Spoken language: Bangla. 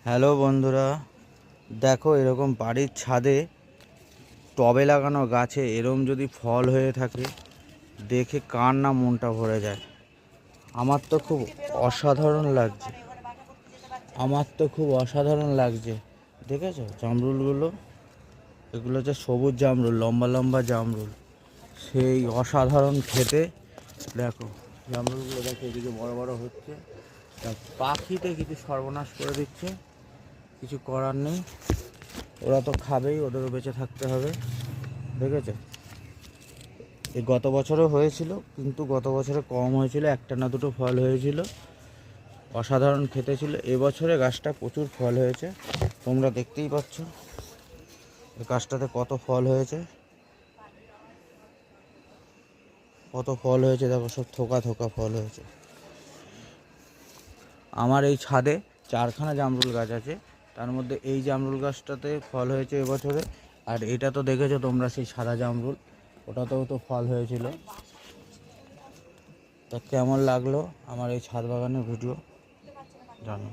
হ্যালো বন্ধুরা, দেখো এরকম বাড়ির ছাদে টবে লাগানো গাছে এরম যদি ফল হয়ে থাকে দেখে কার না মনটা ভরে যায়। আমার তো খুব অসাধারণ লাগছে, দেখেছো জামরুলগুলো? এগুলো হচ্ছে সবুজ জামরুল, লম্বা লম্বা জামরুল, সেই অসাধারণ খেতে। দেখো জামরুলগুলো, দেখো এদিকে বড় বড় হচ্ছে। পাখিতে কিছু সর্বনাশ করে দিচ্ছে, কিছু করার নেই, ওরা তো খাবেই, ওদেরও বেঁচে থাকতে হবে। দেখেছো, এই গত বছরও হয়েছিল, কিন্তু গত বছরে কম হয়েছিল, একটা না দুটো ফল হয়েছিল, অসাধারণ খেতে ছিল। এবছরে গাছটা প্রচুর ফল হয়েছে, তোমরা দেখতেই পাচ্ছ এই গাছটাতে কত ফল হয়েছে, দেখো সব থোকা থোকা ফল হয়েছে। আমার এই ছাদে 4খানা জামরুল গাছ আছে, তার মধ্যে এই জামরুল গাছটাতে ফল হয়েছে এবছরে। আর এটা তো দেখেছো তোমরা, সেই সাদা জামরুল, ওটাতেও তো ফল হয়েছিল। তা কেমন লাগলো আমার এই ছাদ বাগানের ভিডিও জানো।